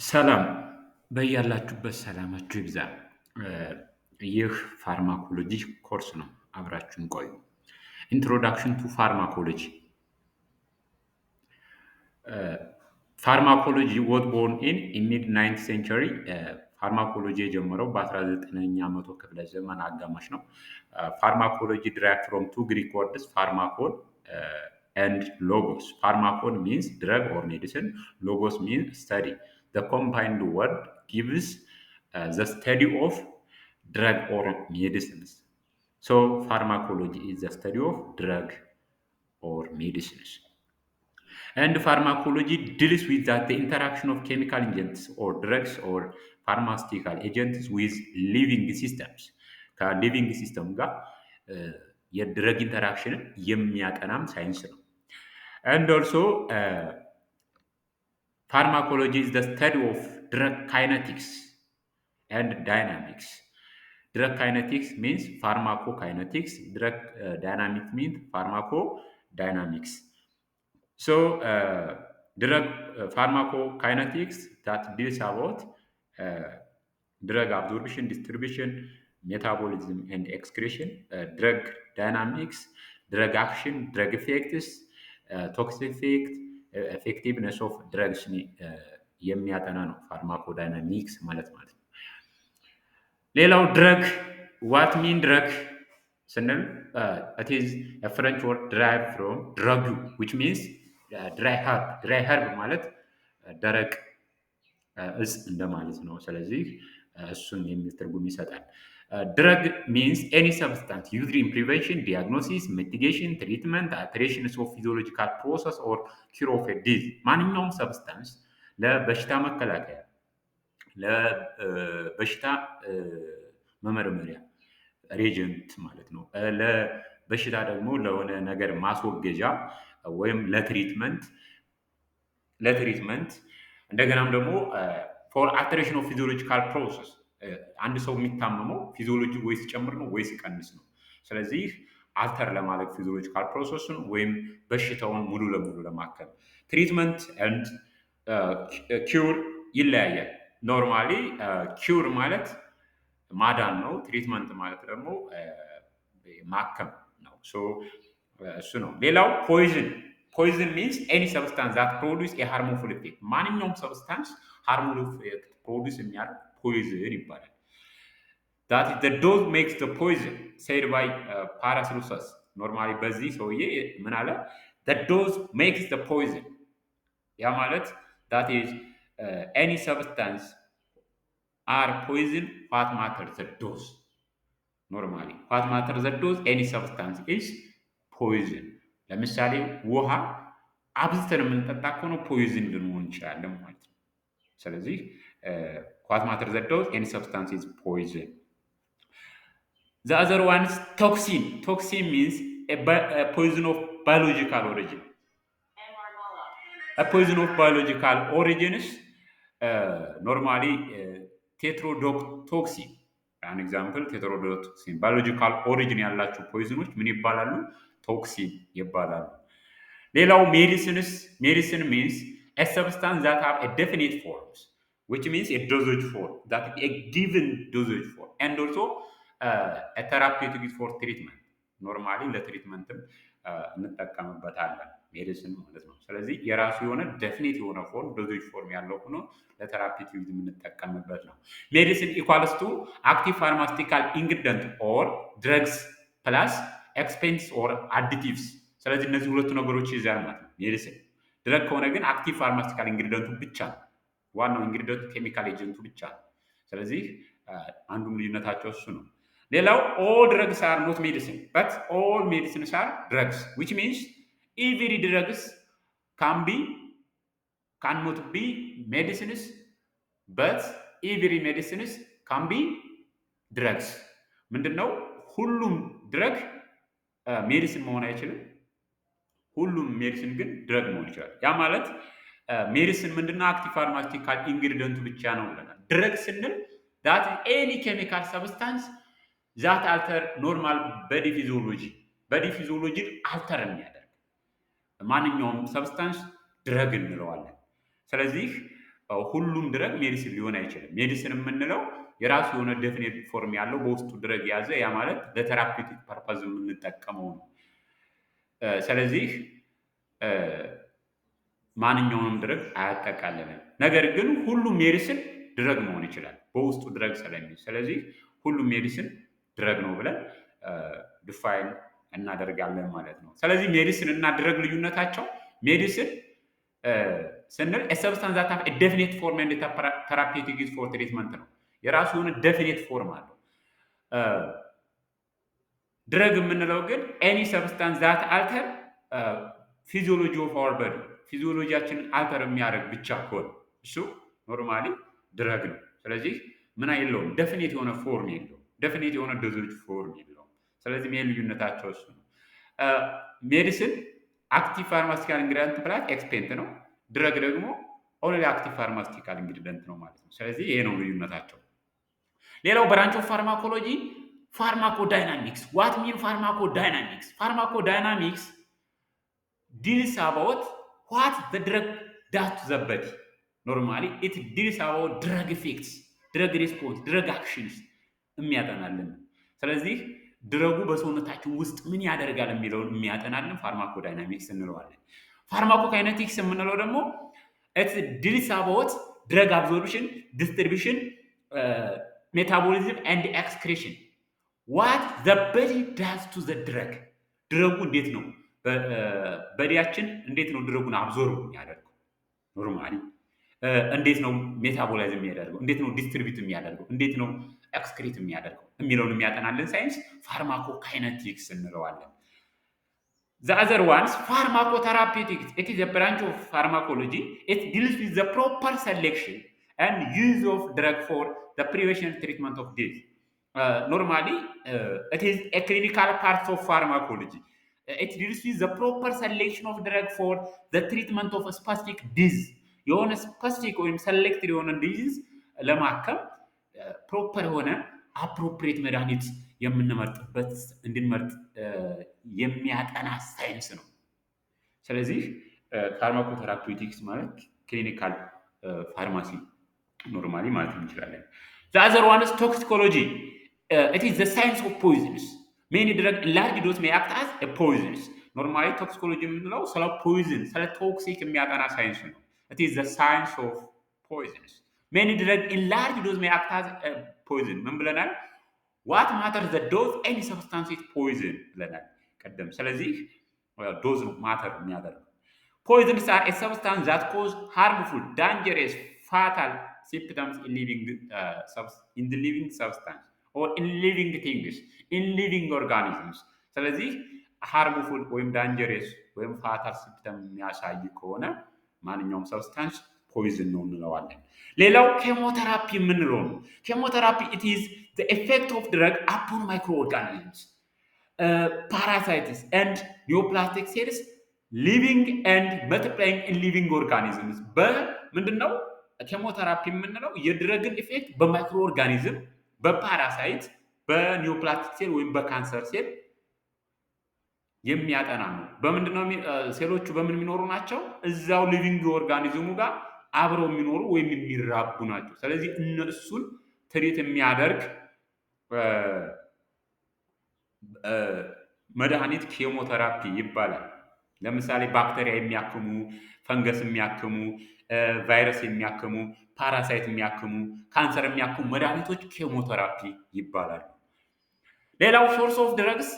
ሰላም በያላችሁበት ሰላማችሁ ይብዛ። ይህ ፋርማኮሎጂ ኮርስ ነው። አብራችሁን ቆዩ። ኢንትሮዳክሽን ቱ ፋርማኮሎጂ ፋርማኮሎጂ ወዝ ቦርን ኢን ሚድ 9th ሴንቸሪ። ፋርማኮሎጂ የጀመረው በ19ኛ መቶ ክፍለ ዘመን አጋማሽ ነው። ፋርማኮሎጂ ድራይቭ ፍሮም ቱ ግሪክ ወርድስ ፋርማኮን and logos. Pharmakon means drug or medicine. Logos means study. The combined word gives the study of drug or medicines. So pharmacology is the study of drug or medicines. And pharmacology deals with that the interaction of chemical agents or drugs or pharmaceutical agents with living systems. ከሊቪንግ ሲስተም ጋር የድረግ ኢንተራክሽንን የሚያጠናም ሳይንስ ነው። And also, pharmacology is the study of drug kinetics and dynamics. Drug kinetics means pharmacokinetics. Drug dynamics means pharmacodynamics. So, drug pharmacokinetics that deals about drug absorption, distribution, metabolism, and excretion. Drug dynamics, drug action, drug effects, ቶክሲክ ኢፌክት ኤፌክቲቭነስ ኦፍ ድረግስ የሚያጠና ነው ፋርማኮዳይናሚክስ ማለት ነው። ሌላው ድረግ ዋት ሚን ድረግ ስንል ኢት ኢዝ ኤ ፍሬንች ወርድ ድራይቭ ፍሮም ድረጉ ዊች ሚንስ ድራይ ሀርብ። ድራይ ሀርብ ማለት ደረቅ እጽ እንደማለት ነው። ስለዚህ እሱን የሚል ትርጉም ይሰጣል። Drug means any substance used in prevention, diagnosis, mitigation, treatment, alterations of physiological process or cure of a disease. ማንኛውም ሰብስታንስ ለበሽታ መከላከያ፣ ለበሽታ መመርመሪያ ሬጀንት ማለት ነው። ለበሽታ ደግሞ ለሆነ ነገር ማስወገጃ ወይም ለትሪትመንት እንደገናም ደግሞ ፎር አልተሬሽን ኦፍ ፊዚዮሎጂካል ፕሮሰስ አንድ ሰው የሚታመመው ፊዚዮሎጂ ወይስ ጨምር ነው ወይስ ቀንስ ነው። ስለዚህ አልተር ለማድረግ ፊዚዮሎጂካል ፕሮሰስን ወይም በሽታውን ሙሉ ለሙሉ ለማከም ትሪትመንት ኤንድ ኪውር ይለያያል። ኖርማሊ ኪውር ማለት ማዳን ነው። ትሪትመንት ማለት ደግሞ ማከም ነው። እሱ ነው። ሌላው ፖይዝን ሚንስ ኤኒ ሰብስታንስ ዛት ፕሮዲውስ ኤ ሃርሙፉል ኢፌክት። ማንኛውም ሰብስታንስ ሃርሙፉል ኢፌክት ፕሮዲውስ የሚያደርግ ፖይዝን ይባላል። that is the dose makes the poison said by Paracelsus. ኖርማሊ በዚህ ሰውዬ ምን አለ? the dose makes the poison። ያ ማለት that is any substance are poison what matters the dose. ኖርማሊ what matters the dose any substance is poison። ለምሳሌ ውሃ አብዝተን የምንጠጣ ከሆነ ፖይዝን ልንሆን እንችላለን ማለት ነው። ስለዚህ what matters the dose any substance is poison. The other one is toxin. Toxin means a poison of biological origin. A poison of biological origin is normally tetrodotoxin. An example, tetrodotoxin. Biological origin ያላቸው ፖይዝኖች ምን ይባላሉ? ቶክሲን ይባላሉ። ሌላው medicine means a substance that have a definite forms, which means a dosage form, that a given dosage form, and also a therapeutic for treatment. ኖርማሊ ለትሪትመንትም እንጠቀምበታለን ሜዲሲን ማለት ነው። ስለዚህ የራሱ የሆነ ዴፊኒት የሆነ ፎርም ዶዜጅ ፎርም ያለው ሆኖ ለተራፒቲክ የምንጠቀምበት ነው። ሜዲሲን ኢኳልስ ቱ አክቲቭ ፋርማስቲካል ኢንግሪዲየንት ኦር ድረግስ ፕላስ ኤክስፔንስ ኦር አዲቲቭስ። ስለዚህ እነዚህ ሁለቱ ነገሮች ይይዛል ማለት ነው ሜዲሲን። ድረግ ከሆነ ግን አክቲቭ ፋርማስቲካል ኢንግሪዲየንቱ ብቻ ነው፣ ዋናው ኢንግሪዲየንቱ ኬሚካል ኤጀንቱ ብቻ ነው። ስለዚህ አንዱም ልዩነታቸው እሱ ነው። ሌላው all drugs are not medicine but all medicines are drugs, which means every drugs cannot be medicines but every medicines can be drugs. ምንድነው? ሁሉም ድረግ ሜዲሲን መሆን አይችልም። ሁሉም ሜዲሲን ግን ድረግ መሆን ይችላል። ያ ማለት ሜዲሲን ምንድነው? አክቲቭ ፋርማስቲካል ኢንግሪዲየንቱ ብቻ ነው ብለናል። ድረግ ስንል that any chemical substance ዛት አልተር ኖርማል በዲ ፊዚዮሎጂ አልተር የሚያደርግ ማንኛውም ሰብስታንስ ድረግ እንለዋለን። ስለዚህ ሁሉም ድረግ ሜዲሲን ሊሆን አይችልም። ሜዲሲን የምንለው የራሱ የሆነ ዴፊኒት ፎርም ያለው በውስጡ ድረግ የያዘ ያ ማለት ለቴራፒውቲክ ፐርፐዝ የምንጠቀመው ነው። ስለዚህ ማንኛውንም ድረግ አያጠቃልልም። ነገር ግን ሁሉም ሜዲሲን ድረግ መሆን ይችላል በውስጡ ድረግ ስለሚይዝ። ስለዚህ ሁሉም ሜዲሲን ድረግ ነው ብለን ዲፋይን እናደርጋለን ማለት ነው። ስለዚህ ሜዲሲን እና ድረግ ልዩነታቸው ሜዲሲን ስንል ሰብስታንስ ዛት ሃቭ ኤ ዴፊኒት ፎርም ኤንድ ቴራፒውቲክ ዩዝ ፎር ትሪትመንት ነው። የራሱ የሆነ ዴፊኒት ፎርም አለው። ድረግ የምንለው ግን ኤኒ ሰብስታንስ ዛት አልተር ፊዚዮሎጂ ኦፍ አወር ቦዲ ፊዚዮሎጂያችንን አልተር የሚያደርግ ብቻ ከሆነ እሱ ኖርማሊ ድረግ ነው። ስለዚህ ምን የለውም፣ ዴፊኒት የሆነ ፎርም የለውም፣ ዴፊኒት የሆነ ዶዞጅ ፎርም የለውም። ስለዚህ ሜን ልዩነታቸው እሱ ነው። ሜዲሲን አክቲቭ ፋርማሲካል ኢንግሪዲየንት ፕላስ ኤክስፔንት ነው። ድረግ ደግሞ ኦንሊ አክቲቭ ፋርማሲካል ኢንግሪዲየንት ነው ማለት ነው። ስለዚህ ይሄ ነው ልዩነታቸው። ሌላው ብራንች ኦፍ ፋርማኮሎጂ ፋርማኮዳይናሚክስ። ዋት ሚን ፋርማኮዳይናሚክስ? ፋርማኮዳይናሚክስ deals about what the drug does to the body. Normally it deals about drug effects, drug response, drug actions የሚያጠናልን። ስለዚህ ድረጉ በሰውነታችን ውስጥ ምን ያደርጋል የሚለውን የሚያጠናልን ፋርማኮዳይናሚክስ እንለዋለን። ፋርማኮካይኔቲክስ የምንለው ደግሞ it deals about drug absorption, distribution, metabolism and excretion. What the body does to the drug. ድረጉ እንዴት ነው በዲያችን እንዴት ነው ድረጉን አብዞርብ የሚያደርገው? ኖርማሊ እንዴት ነው ሜታቦላይዝ የሚያደርገው? እንዴት ነው ዲስትሪቢዩት የሚያደርገው? እንዴት ነው ኤክስክሪት የሚያደርገው የሚለውን የሚያጠናልን ሳይንስ ፋርማኮካይኔቲክስ እንለዋለን። The other ones pharmacotherapeutics. It is a branch of pharmacology. It deals with the proper selection and use of drug for the prevention and treatment of disease. Normally it is a clinical part of pharmacology. It deals with the proper selection of drug for the treatment of a specific disease. የሆነ ስፔሲፊክ ወይም ሰሌክትድ የሆነ ዲዚዝ ለማከም ፕሮፐር የሆነ አፕሮፕሪየት መድኃኒት የምንመርጥበት እንድንመርጥ የሚያጠና ሳይንስ ነው። ስለዚህ ፋርማኮቴራፒውቲክስ ማለት ክሊኒካል ፋርማሲ ኖርማሊ ማለት እንችላለን። The other one is toxicology. It is the science of poisons. Many drugs in large dose may act as a poisons. ኖርማሊ ቶክሲኮሎጂ የምንለው ስለ ፖይዝን ስለ ቶክሲክ የሚያጠና ሳይንስ ነው። It is the science of poisons. Many drugs in large dose may act as a poison. ምን ብለናል? What matters the dose? Any substance is poison ብለናል ቀደም። ስለዚህ ዶዝ ነው ማተር የሚያደርገው። Poisons are a substance that cause harmful, dangerous, fatal symptoms in the living substance or in living things, in living organisms. ስለዚህ ሃርምፉል ወይም ዳንጀረስ ወይም ፋታል ሲምፕተም የሚያሳይ ከሆነ ማንኛውም ሰብስታንስ ፖይዝን ነው እንለዋለን። ሌላው ኬሞቴራፒ የምንለው ነው። ኬሞቴራፒ it is the effect of drug upon microorganisms, parasites and neoplastic cells living and multiplying in living organisms. በምንድነው ኬሞቴራፒ የምንለው? የድረግን ኢፌክት በማይክሮ ኦርጋኒዝም፣ በፓራሳይት፣ በኒዮፕላስቲክ ሴል ወይም በካንሰር ሴል የሚያጠና ነው። በምንድነው ሴሎቹ በምን የሚኖሩ ናቸው? እዛው ሊቪንግ ኦርጋኒዝሙ ጋር አብረው የሚኖሩ ወይም የሚራቡ ናቸው። ስለዚህ እነሱን ትሪት የሚያደርግ መድኃኒት ኬሞቴራፒ ይባላል። ለምሳሌ ባክቴሪያ የሚያክሙ፣ ፈንገስ የሚያክሙ፣ ቫይረስ የሚያክሙ፣ ፓራሳይት የሚያክሙ፣ ካንሰር የሚያክሙ መድኃኒቶች ኬሞቴራፒ ይባላሉ። ሌላው ሶርስ ኦፍ ድረግስ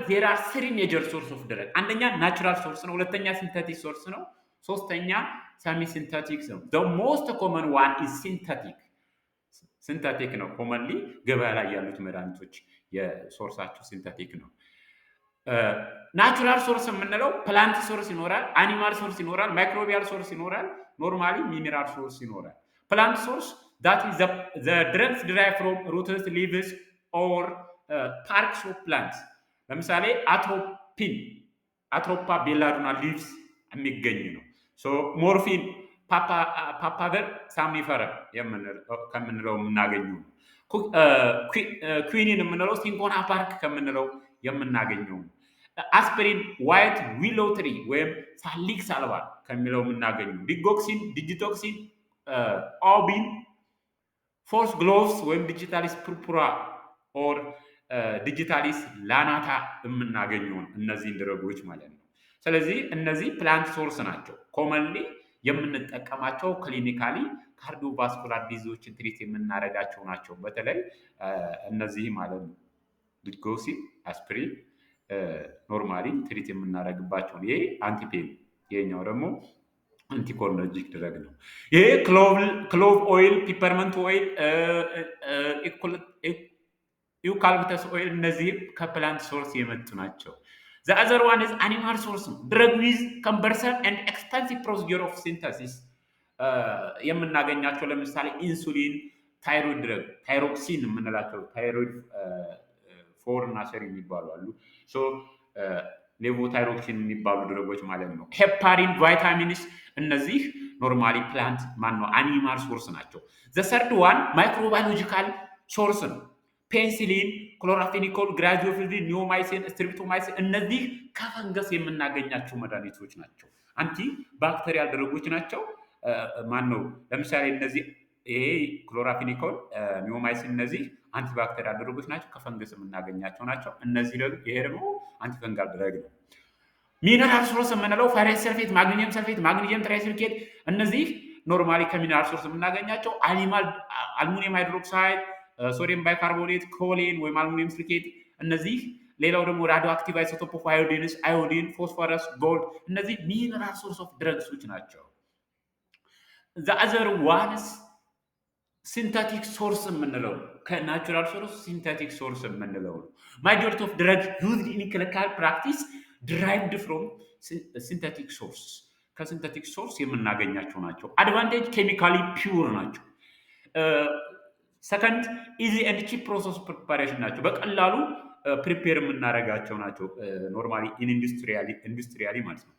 there are three major source of drug. አንደኛ ናቹራል ሶርስ ነው፣ ሁለተኛ ሲንተቲክ ሶርስ ነው፣ ሶስተኛ ሰሚ ሲንተቲክ ነው። the most common one is ሲንተቲክ ነው። ኮመንሊ ገበያ ላይ ያሉት መድኃኒቶች የሶርሳቸው ሲንተቲክ ነው። ናቹራል ሶርስ የምንለው ፕላንት ሶርስ ይኖራል፣ አኒማል ሶርስ ይኖራል፣ ማይክሮቢያል ሶርስ ይኖራል፣ ኖርማሊ ሚኒራል ሶርስ ይኖራል። ፕላንት ሶርስ that is the drugs derived from roots, leaves or parts of plants. ለምሳሌ አትሮፓ ቤላዱና ሊቭስ የሚገኝ ነው። ሞርፊን ፓፓቨር ሳምኒፈረም ከምንለው የምናገኘው ነው። ኩዊኒን የምንለው ሲንኮና ፓርክ ከምንለው የምናገኘው ነው። አስፕሪን ዋይት ዊሎ ትሪ ወይም ፋሊክ ሳልቫር ከሚለው የምናገኘው ዲጎክሲን፣ ዲጂቶክሲን፣ ኦቢን፣ ፎርስ ግሎቭስ ወይም ዲጂታሊስ ፑርፑራ ኦር ዲጂታሊስ ላናታ የምናገኘውን እነዚህን ድረጎች ማለት ነው። ስለዚህ እነዚህ ፕላንት ሶርስ ናቸው። ኮመንሊ የምንጠቀማቸው ክሊኒካሊ ካርዲዮቫስኩላር ዲዚዞችን ትሪት የምናደርጋቸው ናቸው። በተለይ እነዚህ ማለት ነው ዲጎክሲን፣ አስፕሪን ኖርማሊ ትሪት የምናደርግባቸውን ይሄ አንቲፔን፣ ይሄኛው ደግሞ አንቲኮሊነርጂክ ድረግ ነው። ይሄ ክሎቭ ኦይል፣ ፒፐርመንት ኦይል፣ ዩካልፕተስ ኦይል እነዚህም ከፕላንት ሶርስ የመጡ ናቸው። ዘ አዘር ዋን ኢዝ አኒማል ሶርስ ነው። ድረግ ዊዝ ከምበርሰም ኤንድ ኤክስፐንሲቭ ፕሮሲጀር ኦፍ ሲንተሲስ የምናገኛቸው ለምሳሌ ኢንሱሊን፣ ታይሮይድ ድረግ፣ ታይሮክሲን የምንላቸው ታይሮይድ ፎር እና ሰሪ የሚባሉ አሉ። ሌቮታይሮክሲን የሚባሉ ድረጎች ማለት ነው። ሄፓሪን፣ ቫይታሚንስ እነዚህ ኖርማሊ ፕላንት ማነው አኒማል ሶርስ ናቸው። ዘ ሰርድ ዋን ማይክሮባዮሎጂካል ሶርስ ነው። ፔንሲሊን፣ ክሎራፌኒኮል፣ ግራዚዮፊሊን፣ ኒዮማይሲን፣ ስትሪፕቶማይሲን እነዚህ ከፈንገስ የምናገኛቸው መድኃኒቶች ናቸው። አንቲ ባክቴሪያል ድረጎች ናቸው። ማነው ለምሳሌ እነዚህ ይሄ ክሎራፌኒኮል፣ ኒዮማይሲን እነዚህ አንቲባክቴሪያል ድረጎች ናቸው። ከፈንገስ የምናገኛቸው ናቸው። እነዚህ ደግሞ ይሄ ደግሞ አንቲፈንጋል ድረግ ነው። ሚነራል ሶርስ የምንለው ፈረስ ሰልፌት፣ ማግኒዚየም ሰልፌት፣ ማግኒዚየም ትራይሰልፌት እነዚህ ኖርማሊ ከሚነራል ሶርስ የምናገኛቸው አልሙኒየም ሃይድሮክሳይድ፣ ሶዲየም ባይካርቦኔት፣ ኮሊን ወይም አልሙኒየም ሲሊኬት እነዚህ። ሌላው ደግሞ ራዲዮ አክቲቭ አይሶቶፕ ኦፍ አዮዲን፣ ፎስፎረስ፣ ጎልድ እነዚህ ሚነራል ሶርስ ኦፍ ድረግሶች ናቸው። ዘ አዘር ዋንስ ሲንተቲክ ሶርስ የምንለው ከናቹራል ሶርስ ሲንተቲክ ሶርስ የምንለው ነው። ማጆሪቲ ኦፍ ድረግ ዩዝድ ኢን ክሊኒካል ፕራክቲስ ድራይቭድ ፍሮም ሲንተቲክ ሶርስ ከሲንተቲክ ሶርስ የምናገኛቸው ናቸው። አድቫንቴጅ ኬሚካሊ ፒውር ናቸው። ሰከንድ ኢዚ ኤንድ ቺፕ ፕሮሰስ ፕሪፓሬሽን ናቸው። በቀላሉ ፕሪፔር የምናደርጋቸው ናቸው። ኖርማሊ ኢንዱስትሪያሊ ማለት ነው።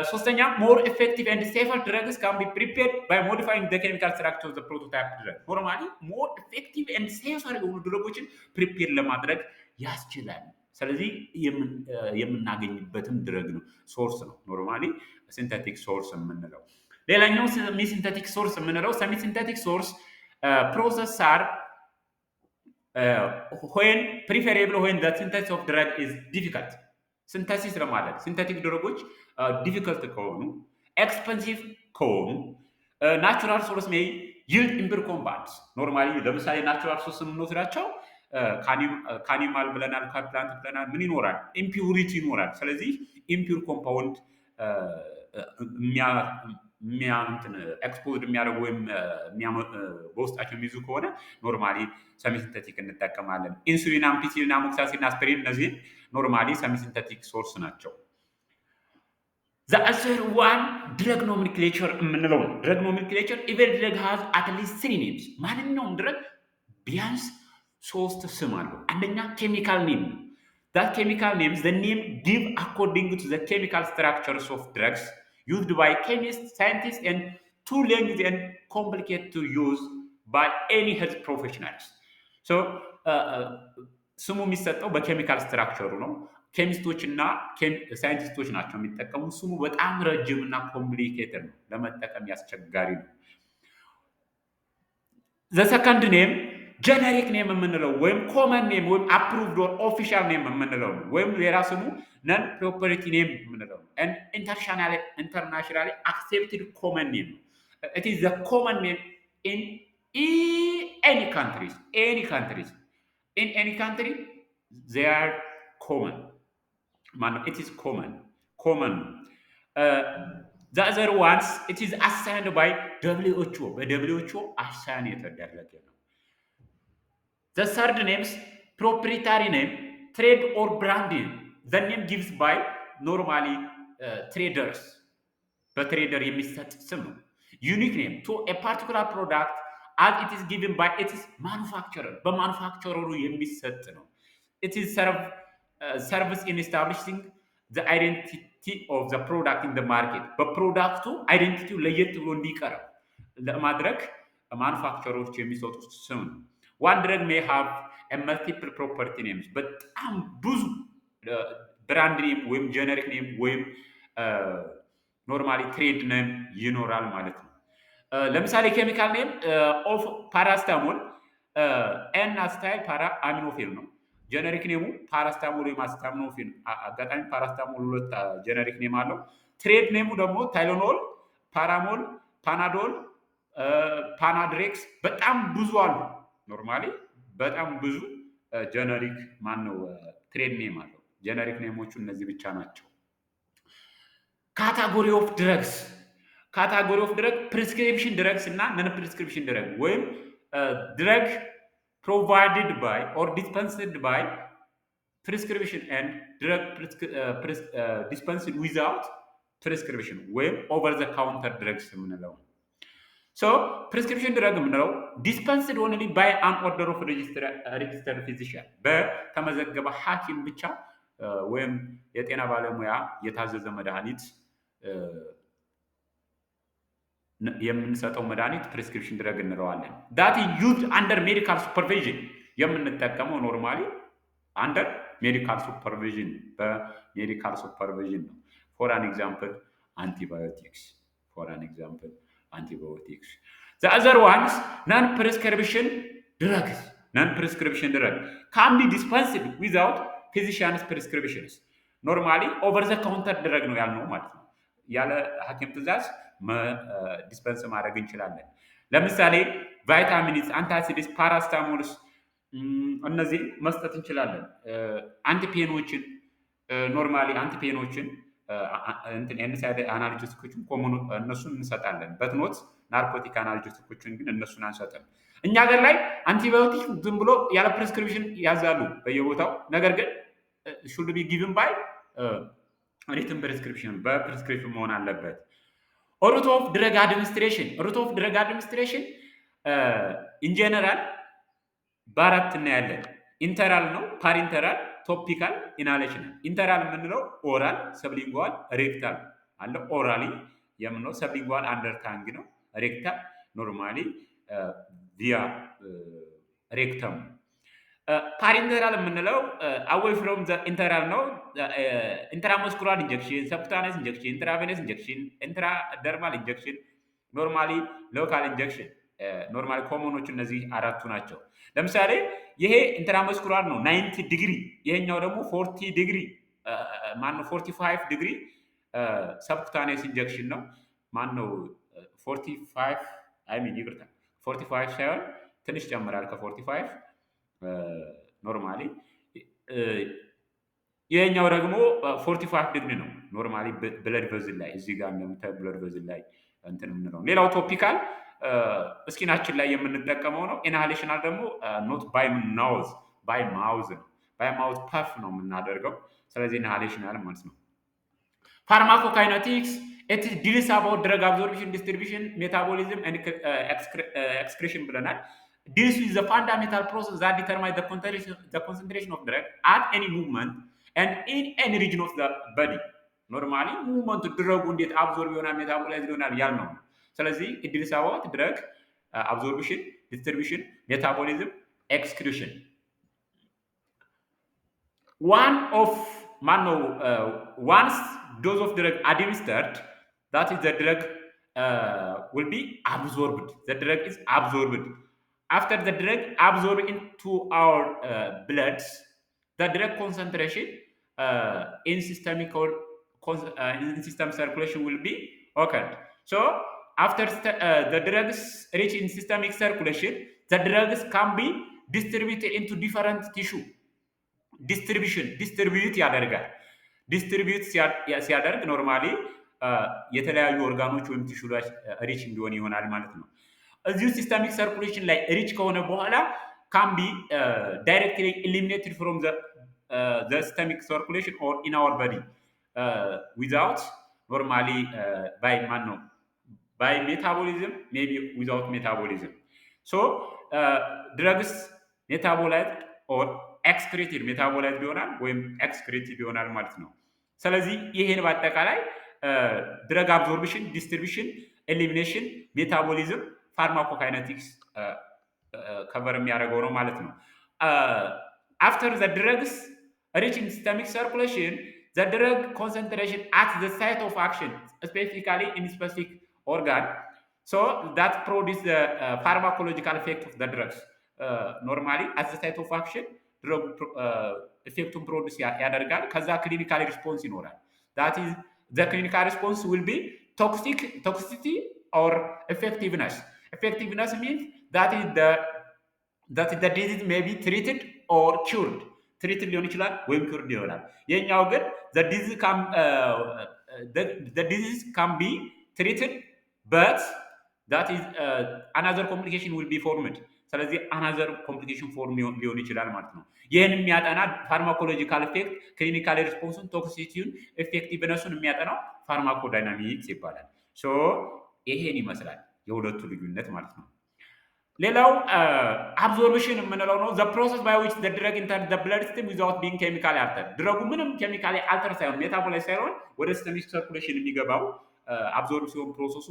ሶስተኛ ሞር ኤፌክቲቭ ኤንድ ሴፈር ድረግስ ካን ቢ ፕሪፔርድ ባይ ሞዲፋይንግ ዘ ኬሚካል ስትራክቸር ኦፍ ዘ ፕሮቶታይፕ ድረግ። ኖርማሊ ሞር ኤፌክቲቭ ኤንድ ሴፈር የሆኑ ድረጎችን ፕሪፔር ለማድረግ ያስችላል። ስለዚህ የምናገኝበትም ድረግ ነው፣ ሶርስ ነው። ኖርማሊ ሲንተቲክ ሶርስ የምንለው። ሌላኛው ሰሚ ሲንተቲክ ሶርስ የምንለው ሰሚ ሲንተቲክ ሶርስ ፕሮሰስ አር when preferable when the synthesis of drug is difficult ሲንተሲስ ለማድረግ ሲንተቲክ ድረጎች ዲፊከልት ከሆኑ ኤክስፐንሲቭ ከሆኑ ናቹራል ሶርስ ሜይ ይልድ ኢምፒር ኮምፓውንድስ። ኖርማሊ ለምሳሌ ናቹራል ሶርስ የምንወስዳቸው ካኒማል ብለናል፣ ከፕላንት ብለናል፣ ምን ይኖራል? ኢምፒውሪቲ ይኖራል። ስለዚህ ኢምፒር ኮምፓውንድ ኤክስፖዝድ የሚያደርጉ ወይም በውስጣቸው የሚይዙ ከሆነ ኖርማሊ ሰሚሲንተቲክ እንጠቀማለን። ኢንሱሊን፣ አምፒሲሊን፣ አሞክሳሲሊን፣ አስፕሪን እነዚህ ኖርማሊ ሰሚሲንተቲክ ሶርስ ናቸው። ዘ አዘር ዋን ድረግ ኖሜንክሌቸር የምንለው ነው። ድረግ ኖሜንክሌቸር ኤቨሪ ድረግ ሃዝ አትሊስት ትሪ ኔምስ። ማንኛውም ድረግ ቢያንስ ሶስት ስም አለው። አንደኛ ኬሚካል ኔም ነው። ዛት ኬሚካል ኔምስ ዘ ኔም ጊቭ አኮርዲንግ ቱ ዘ ኬሚካል ስትራክቸርስ ኦፍ ድረግስ used by chemists, scientists, and too lengthy and complicated to use by any health professionals. So, ስሙ የሚሰጠው በኬሚካል ስትራክቸሩ ነው። ኬሚስቶች እና ሳይንቲስቶች ናቸው የሚጠቀሙ። ስሙ በጣም ረጅም እና ኮምፕሊኬትድ ነው፣ ለመጠቀም ያስቸጋሪ ነው። ዘ ሰከንድ ኔም ጀነሪክ ኔም የምንለው ወይም ኮመን ኔም ወይም አፕሩቭድ ኦር ኦፊሻል ኔም የምንለው ነው። ወይም ሌላ ስሙ ነን ፕሮፐርቲ ኔም የምንለው ነው። ኢንተርናሽናሊ አክሴፕትድ ኮመን ኔም ነው። ኢት ኢዝ ዘ ኮመን ኔም ኢን ኤኒ ካንትሪስ ኢን ኤኒ ካንትሪ ዜ አር ኮመን ማነው ኢት ኢዝ ኮመን ዘ አዘር ዋንስ ኢት ኢዝ አሳይንድ ባይ ደብሊውኤችኦ በደብሊውኤችኦ አሳይን የተደረገ ነው። The third names proprietary name, trade or brand name. The name gives by normally traders. በትሬደር የሚሰጥ ስም ነው። Unique name to a particular product as it is given by its manufacturer. በማኑፋክቸረሩ የሚሰጥ ነው። It is service in establishing the identity of the product in the market. በፕሮዳክቱ አይደንቲቲው ለየት ብሎ እንዲቀርብ ለማድረግ ማኑፋክቸሮች የሚሰጡት ስም ነው። One drug may have a multiple property names. በጣም ብዙ ብራንድ ኔም ወይም ጀነሪክ ኔም ወይም ኖርማሊ ትሬድ ኔም ይኖራል ማለት ነው። ለምሳሌ ኬሚካል ኔም ኦፍ ፓራስታሞል ኤን አስታይል ፓራ አሚኖፌል ነው። ጀነሪክ ኔሙ ፓራስታሞል ወይም አስታሚኖፌን አጋጣሚ ፓራስታሞል ሁለት ጀነሪክ ኔም አለው። ትሬድ ኔሙ ደግሞ ታይሎኖል፣ ፓራሞል፣ ፓናዶል፣ ፓናድሬክስ በጣም ብዙ አሉ። ኖርማሊ በጣም ብዙ ጀነሪክ ማን ነው ትሬድ ኔም አለው። ጀነሪክ ኔሞቹ እነዚህ ብቻ ናቸው። ካታጎሪ ኦፍ ድረግስ ካታጎሪ ኦፍ ድረግ ፕሪስክሪፕሽን ድረግስ እና ነን ፕሪስክሪፕሽን ድረግ ወይም ድረግ ፕሮቫይድድ ባይ ኦር ዲስፐንስድ ባይ ፕሪስክሪፕሽን ኤንድ ድረግ ዲስፐንስድ ዊዛውት ፕሪስክሪፕሽን ወይም ኦቨር ዘ ካውንተር ድረግስ የምንለው። ሶ ፕሪስክሪፕሽን ድረግ የምንለው ዲስፐንስድ ኦንሊ ባይ አን ኦርደር ኦፍ ሬጅስተርድ ፊዚሽያን በተመዘገበ ሐኪም ብቻ ወይም የጤና ባለሙያ የታዘዘ መድኃኒት የምንሰጠው መድኃኒት ፕሪስክሪፕሽን ድረግ እንለዋለን። ዳት ዩዝድ አንደር ሜዲካል ሱፐርቪዥን የምንጠቀመው ኖርማሊ አንደር ሜዲካል ሱፐርቪዥን በሜዲካል ሱፐርቪዥን ነው። ፎር አን ኤግዛምፕል አንቲባዮቲክስ ዘ አዘር ዋንስ ናን ፕሪስክሪፕሽን ድረግ ካን ቢ ዲስፐንስድ ዊዛውት ፊዚሽያንስ ፕሪስክሪፕሽንስ ኖርማሊ ኦቨር ዘ ካውንተር ድረግ ነው ያልነው ማለት ነው። ያለ ሐኪም ትእዛዝ ዲስፐንስ ማድረግ እንችላለን። ለምሳሌ ቫይታሚንስ፣ አንታሲድስ፣ ፓራስታሞልስ እነዚህ መስጠት እንችላለን። አንቲፔኖችን ኖርማሊ አንቲፔኖችን ኤንሳይድ አናልጀቲኮችን ኮመን እነሱን እንሰጣለን። በትኖት ናርኮቲክ አናልጀቲኮችን ግን እነሱን አንሰጥም። እኛ ሀገር ላይ አንቲባዮቲክ ዝም ብሎ ያለ ፕሪስክሪፕሽን ያዛሉ በየቦታው። ነገር ግን ሹድ ቢ ጊቭን ባይ ሪትን ፕሪስክሪፕሽን በፕሪስክሪፕሽን መሆን አለበት። ሩት ኦፍ ድረግ አድሚኒስትሬሽን ኢንጀነራል በአራት እናያለን። ኢንተራል ነው፣ ፓሪንተራል፣ ቶፒካል፣ ኢናሌሽናል። ኢንተራል የምንለው ኦራል፣ ሰብሊንጓል፣ ሬክታል አለ። ኦራሊ የምንለው ሰብሊንጓል አንደር ታንግ ነው። ሬክታል ኖርማሊ ቪያ ሬክተም። ፓሪንተራል የምንለው አዌይ ፍሮም ዘ ኢንተራል ነው። ኢንትራሙስኩላር ኢንጀክሽን፣ ሰብኩታነስ ኢንጀክሽን፣ ኢንትራቬነስ ኢንጀክሽን፣ ኢንትራደርማል ኢንጀክሽን፣ ኖርማሊ ሎካል ኢንጀክሽን። ኖርማሊ ኮመኖቹ እነዚህ አራቱ ናቸው። ለምሳሌ ይሄ ኢንትራሙስኩላር ነው 90 ዲግሪ፣ ይሄኛው ደግሞ 40 ዲግሪ ማነው 45 ዲግሪ ሰብኩታነስ ኢንጀክሽን ነው። ማነው 45 ይቅርታ 45 ሳይሆን ትንሽ ጨምራል ከ45 ኖርማሊ። ይሄኛው ደግሞ 45 ዲግሪ ነው ኖርማሊ ብለድ ቨዝል ላይ እዚህ ጋር እንደምታዩ ብለድ ቨዝል ላይ እንትን የምንለው። ሌላው ቶፒካል ስኪናችን ላይ የምንጠቀመው ነው። ኢንሃሌሽናል ደግሞ ኖት ባይ ናውዝ ባይ ማውዝ ነው። ባይ ማውዝ ፐፍ ነው የምናደርገው። ስለዚህ ኢንሃሌሽናል ማለት ነው። ፋርማኮካይነቲክስ ኢት ዲልስ አባውት ድረግ አብዞርፕሽን፣ ዲስትሪቢሽን፣ ሜታቦሊዝም ኤንድ ኤክስክሬሽን ብለናል። ዲልስ ዊዝ ዘ ፋንዳሜንታል ፕሮሰስ ዛት ዲተርማይን ዘ ኮንሰንትሬሽን ኦፍ ድረግ አት ኤኒ ሙቭመንት ኤንድ ኢን ኤኒ ሪጅን ኦፍ ዘ ቦዲ። ኖርማሊ ሙቭመንቱ ድረጉ እንዴት አብዞርብ ይሆናል ሜታቦላይዝ ይሆናል ያልነው። ስለዚህ ኢት ዲልስ አባውት ድረግ አብዞርፕሽን፣ ዲስትሪቢሽን፣ ሜታቦሊዝም፣ ኤክስክሪሽን። once dose of drug administered, that is the drug will be absorbed. The drug is absorbed. After the drug absorbed into our bloods, the drug concentration in system circulation will be occurred. So after the drugs reach in systemic circulation, the drugs can be distributed into different tissue. ዲስትሪቢዩት ያደርጋል። ዲስትሪቢዩት ሲያደርግ ኖርማሊ የተለያዩ ኦርጋኖች ወይም ቲሹ ላይ ሪች እንዲሆን ይሆናል ማለት ነው። እዚሁ ሲስተሚክ ሰርኩሌሽን ላይ ሪች ከሆነ በኋላ ካን ቢ ዳይሬክትሊ ኢሊሚኔትድ ፍሮም ዘ ሲስተሚክ ሰርኩሌሽን ኦር ኢን አወር ቦዲ ዊዛውት ኖርማሊ ባይ ሜታቦሊዝም ሜይ ቢ ዊዛውት ሜታቦሊዝም። ሶ ድረግስ ሜታቦላይት ኦር ኤክስክሬቲቭ ሜታቦላይት ይሆናል ወይም ኤክስክሬቲቭ ይሆናል ማለት ነው። ስለዚህ ይሄን በአጠቃላይ ድረግ አብዞርፕሽን፣ ዲስትሪቢሽን፣ ኤሊሚኔሽን፣ ሜታቦሊዝም፣ ፋርማኮካይነቲክስ ከቨር የሚያደርገው ነው ማለት ነው። አፍተር ዘ ድረግስ ሪች ኢን ሲስተሚክ ሰርኩሌሽን the drug concentration at the site of action, specifically in specific organ, so that produce the pharmacological effect of the drugs. Normally at the site of action drug effecቱን ፕሮዲስ ያደርጋል። ከዛ ክሊኒካል ሪስፖንስ ይኖራል። that is the clinical response will be toxicity or effectiveness. Effectiveness means that the disease may be treated or cured. ትሪትድ ሊሆን ይችላል ወይም ኩርድ ይሆናል። የኛው ግን the disease can be treated but that is another complication will be formed. ስለዚህ another complication form ሊሆን ይችላል ማለት ነው። ይህን የሚያጠና ፋርማኮሎጂካል ኢፌክት፣ ክሊኒካል ሪስፖንስን፣ ቶክሲሲቲውን፣ ኢፌክቲቭነሱን የሚያጠናው ፋርማኮዳይናሚክስ ይባላል። ሶ ይሄን ይመስላል የሁለቱ ልዩነት ማለት ነው። ሌላው አብዞርብሽን የምንለው ነው። ዘ ፕሮሰስ ባይ ዊች ዘ ድረግ ኢንተር ዘ ብለድ ስትሪም ዊዛውት ቢንግ ኬሚካሊ አልተር። ድረጉ ምንም ኬሚካሊ አልተር ሳይሆን ሜታቦላይት ሳይሆን ወደ ሲስተሚክ ሰርኩሌሽን የሚገባው አብዞርብሽን ፕሮሰሱ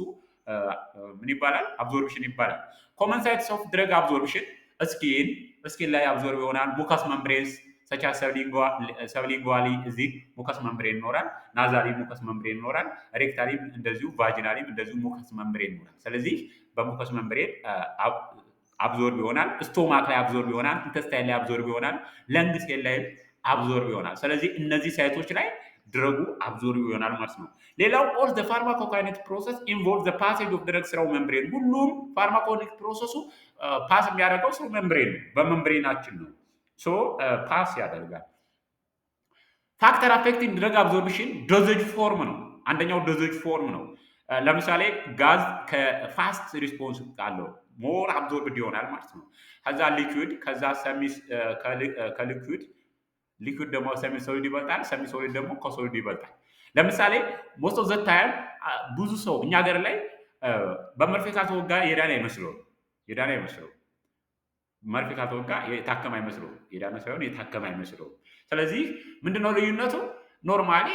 ምን ይባላል? አብዞርብሽን ይባላል። ኮመን ሳይትስ ኦፍ ድረግ አብዞርብሽን ስኪን ላይ አብዞርብ ይሆናል። ሙከስ መምብሬንስ ሰቻ ሰብሊንጓሊ እዚህ ሙከስ መምብሬን ይኖራል። ናዛሊ ሙከስ መምብሬን ይኖራል። ሬክታሊም እንደዚሁ፣ ቫጂናሊም እንደዚሁ ሙከስ መምብሬን ይኖራል። ስለዚህ በሙከስ መምብሬን አብዞርብ ይሆናል። ስቶማክ ላይ አብዞርብ ይሆናል። ኢንተስታይን ላይ አብዞርብ ይሆናል። ለንግ ሴል ላይ አብዞርብ ይሆናል። ስለዚህ እነዚህ ሳይቶች ላይ ድረጉ አብዞርብ ይሆናል ማለት ነው። ሌላው ኦል ዘ ፋርማኮካይኔቲክ ፕሮሰስ ኢንቮልቭ ዘ ፓሴጅ ኦፍ ድረግ ስራው መምብሬን። ሁሉም ፋርማኮካይኔቲክ ፕሮሰሱ ፓስ የሚያደርገው ስሩ መምብሬን ነው፣ በመምብሬናችን ነው። ሶ ፓስ ያደርጋል። ፋክተር አፌክቲንግ ድረግ አብዞርብሽን ዶዜጅ ፎርም ነው። አንደኛው ዶዜጅ ፎርም ነው። ለምሳሌ ጋዝ ከፋስት ሪስፖንስ አለው ሞር አብዞርብድ ይሆናል ማለት ነው። ከዛ ሊኩዊድ፣ ከዛ ሊኩዊድ ደግሞ ሰሚ ሶሊድ ይበልጣል። ሰሚ ሶሊድ ደግሞ ከሶሊድ ይበልጣል። ለምሳሌ ሞስት ኦፍ ዘ ታይም ብዙ ሰው እኛ ሀገር ላይ በመርፌ ካልተወጋ የዳነ አይመስለውም። መርፌ ካልተወጋ የታከመ አይመስለውም። የዳነ ሳይሆን የታከመ አይመስለውም። ስለዚህ ምንድነው ልዩነቱ? ኖርማሊ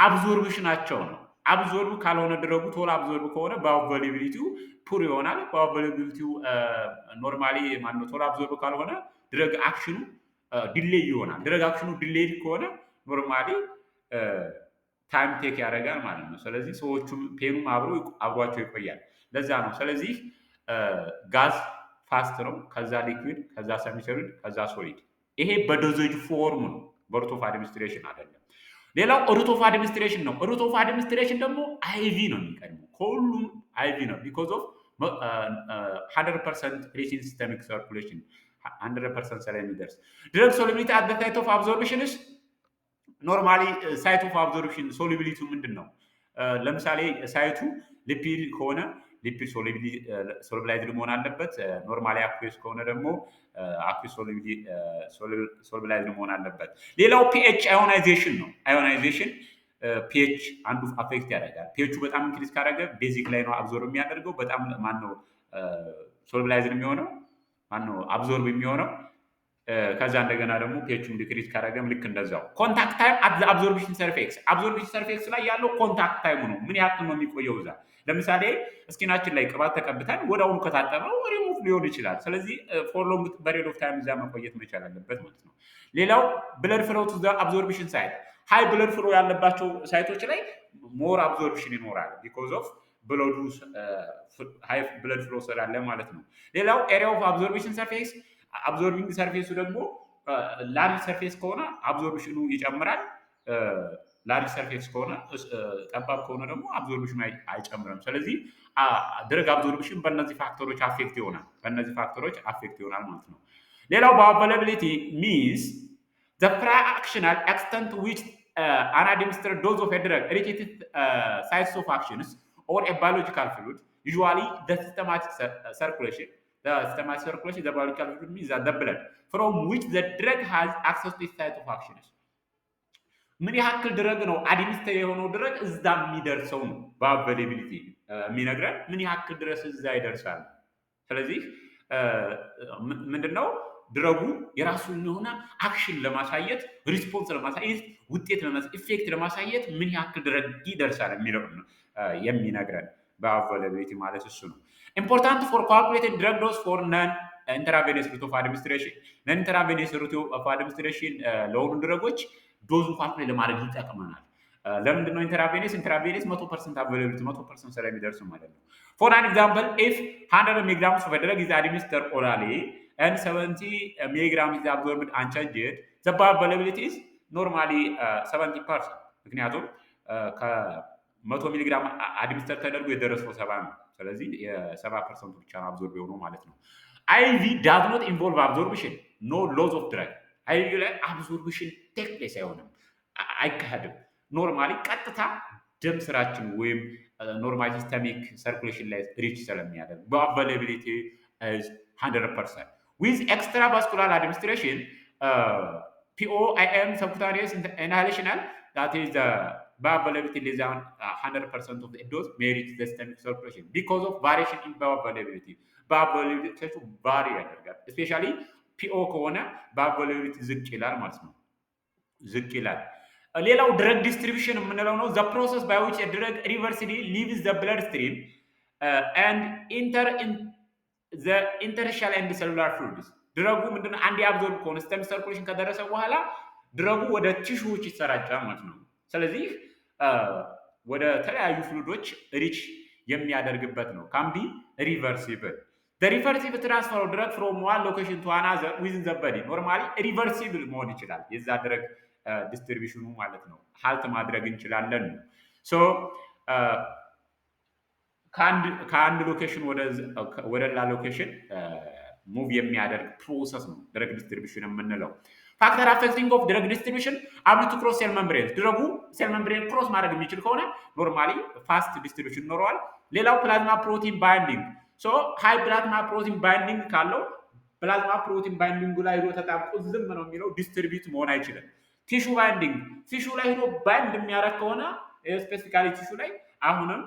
አብዞርብሽናቸው ነው። አብዞርብ ካልሆነ ድረጉ ቶሎ አብዞርብ ከሆነ በአቫይላቢሊቲው ፑር ይሆናል። በአቫይላቢሊቲው ኖርማሊ ማነው ቶሎ አብዞርብ ካልሆነ ድረግ አክሽኑ ዲሌይ ይሆናል። ድረግ አክሽኑ ዲሌይ ከሆነ ኖርማሊ ታይም ቴክ ያደርጋል ማለት ነው። ስለዚህ ሰዎቹም ፔኑም አብሯቸው ይቆያል። ለዛ ነው። ስለዚህ ጋዝ ፋስት ነው፣ ከዛ ሊኩዊድ፣ ከዛ ሰሚ ሶሊድ፣ ከዛ ሶሊድ። ይሄ በዶዜጅ ፎርም ነው፣ በሩት ኦፍ አድሚኒስትሬሽን አይደለም። ሌላው ሩት ኦፍ አድሚኒስትሬሽን ነው። ሩት ኦፍ አድሚኒስትሬሽን ደግሞ አይቪ ነው የሚቀድመው፣ ከሁሉም አይቪ ነው። ቢኮዝ ኦፍ 100% ሪች ኢን ሲስተሚክ ሰርኩሌሽን 100% ስለሚደርስ ድረግ ሶሉቢሊቲ አት ዘ ሳይት ኦፍ አብዞርብሽንስ ኖርማሊ ሳይት ኦፍ አብዞርብሽን ሶሉቢሊቲ ምንድን ነው? ለምሳሌ ሳይቱ ሊፒድ ከሆነ ሊፒድ ሶሉቢላይዝድ መሆን አለበት። ኖርማሊ አኩዌስ ከሆነ ደግሞ አኩዌስ ሶሉቢላይዝድ መሆን አለበት። ሌላው ፒኤች አዮናይዜሽን ነው። አዮናይዜሽን ፒኤች አንዱ አፌክት ያደርጋል። ፒኤቹ በጣም ኢንክሪዝ ካደረገ ቤዚክ ላይ ነው አብዞርብ የሚያደርገው። በጣም ማነው ሶሉቢላይዝድ የሚሆነው ማነው አብዞርብ የሚሆነው። ከዛ እንደገና ደግሞ ፒኤቹን ዲክሪዝ ካደረገም ልክ እንደዛው። ኮንታክት ታይም አት ዘ አብዞርብሽን ሰርፌክስ፣ አብዞርብሽን ሰርፌክስ ላይ ያለው ኮንታክት ታይሙ ነው። ምን ያክል ነው የሚቆየው እዛ። ለምሳሌ እስኪናችን ላይ ቅባት ተቀብተን ወዲያውኑ ከታጠበው ሪሙቭ ሊሆን ይችላል። ስለዚህ ፎር ሎንግ ፔሪድ ኦፍ ታይም እዛ መቆየት መቻል አለበት ማለት ነው። ሌላው ብለድ ፍሎ ቱ ዘ አብዞርብሽን ሳይት፣ ሃይ ብለድ ፍሎ ያለባቸው ሳይቶች ላይ ሞር አብዞርብሽን ይኖራል። ቢኮዝ ኦፍ ብለዱ ሃይ ብለድ ፍሎ ስላለ ማለት ነው። ሌላው ኤሪያ ኦፍ አብዞርብሽን ሰርፌስ፣ አብዞርቢንግ ሰርፌሱ ደግሞ ላርጅ ሰርፌስ ከሆነ አብዞርብሽኑ ይጨምራል። ላርጅ ሰርፌስ ከሆነ ጠባብ ከሆነ ደግሞ አብዞርብሽኑ አይጨምርም። ስለዚህ ድረግ አብዞርብሽን በእነዚህ ፋክተሮች አፌክት ይሆናል ማለት ነው። ሌላው በአቫይላቢሊቲ ሚንስ ዘ ፍራክሽናል ኤክስተንት ዊች አን አድሚኒስትርድ ዶዝ ኦፍ ኤ ድረግ ሪችስ ሳይትስ ኦፍ አክሽንስ ኦር ኤ ባዮሎጂካል ፍሉድ ዩዥዋሊ ዘ ሲስተማቲክ ሰርኩሌሽን the biological fluid means the blood from which the drug has access to its site of action. ምን ያክል ድረግ ነው አድሚኒስትር የሆነው ድረግ እዛ የሚደርሰው ነው በአቫይላቢሊቲ የሚነግረን ምን ያክል ድረስ እዛ ይደርሳል። ስለዚህ ምንድነው ድረጉ የራሱን የሆነ አክሽን ለማሳየት ሪስፖንስ ለማሳየት ውጤት ለማሳየት ኢፌክት ለማሳየት ምን ያክል ድረግ ይደርሳል የሚለው የሚነግረን በአቫይላቢሊቲ ማለት እሱ ነው። ኢምፖርታንት ፎር ካልኩሌትድ ድረግ ዶዝ ፎር ነን ኢንትራቬነስ ሩት ኦፍ አድሚኒስትሬሽን። ነን ኢንትራቬነስ ሩት ኦፍ አድሚኒስትሬሽን ለሆኑ ድረጎች ዶዙን ካልኩሌት ለማድረግ ይጠቅመናል። ለምንድነው ኢንትራቬነስ 100% አቬይላቢሊቲ 100% ስለሚደርስ ማለት ነው። ፎር አን ኤግዛምፕል ኢፍ 100 ሚሊግራምስ ኦፍ ድረግ ኢዝ አድሚኒስተርድ ኦራሊ and 70 milligram is absorbed unchanged, the bioavailability is normally 70%። ምክንያቱም ከ100 ሚሊግራም አድሚኒስተር ተደርጎ የደረሰው 70 ነው። ስለዚህ የ70% ብቻ ነው አብዞርብ የሆነው ማለት ነው። አይቪ ዳዝ ኖት ኢንቮልቭ አብዞርፕሽን ኖ ሎዝ ኦፍ ድረግ። አይቪ ላይ አብዞርፕሽን ቴክ ፕሌስ አይሆንም፣ አይካሄድም። ኖርማሊ ቀጥታ ደም ስራችን ወይም ኖርማል ሲስተሚክ ሰርኩሌሽን ላይ ሪች ስለሚያደርግ በአቬይላቢሊቲ is 100%. With extravascular administration, POIM subcutaneous inhalational, that is the bioavailability less than 100% of the dose may reach the systemic circulation because of variation in bioavailability. Bioavailability vary ያደርጋል። especially PO ከሆነ bioavailability ዝቅ ይላል ማለት ነው። ዝቅ ይላል። ሌላው ድረግ ዲስትሪቢዩሽን የምንለው ነው። the process by which a drug reversibly leaves the bloodstream and enter in the interstitial and cellular fluids። ድረጉ ምንድነው? አንድ አብዞርብ ከሆነ ሲስተሚክ ሰርኩሌሽን ከደረሰ በኋላ ድረጉ ወደ ቲሹዎች ይሰራጫል ማለት ነው። ስለዚህ ወደ ተለያዩ ፍሉዶች ሪች የሚያደርግበት ነው። can be reversible. the reversible transfer of drug from one location to another within the body normally reversible መሆን ይችላል። የዛ ድረግ ዲስትሪቢዩሽኑ ማለት ነው። ሀልት ማድረግ እንችላለን ነው። ሶ ከአንድ ሎኬሽን ወደ ሌላ ሎኬሽን ሙቭ የሚያደርግ ፕሮሰስ ነው ድረግ ዲስትሪቢዩሽን የምንለው። ፋክተር አፌክቲንግ ኦፍ ድረግ ዲስትሪቢዩሽን አቢሊቲ ቱ ክሮስ ሴል መምብሬን። ድረጉ ሴል መምብሬን ክሮስ ማድረግ የሚችል ከሆነ ኖርማሊ ፋስት ዲስትሪቢዩሽን ይኖረዋል። ሌላው ፕላዝማ ፕሮቲን ባይንዲንግ። ሶ ሃይ ፕላዝማ ፕሮቲን ባይንዲንግ ካለው ፕላዝማ ፕሮቲን ባይንዲንጉ ላይ ሄዶ ተጣብቆ ዝም ነው የሚለው፣ ዲስትሪቢዩት መሆን አይችልም። ቲሹ ባይንዲንግ፣ ቲሹ ላይ ሄዶ ባይንድ የሚያደርግ ከሆነ ስፔሲፊካሊ ቲሹ ላይ አሁንም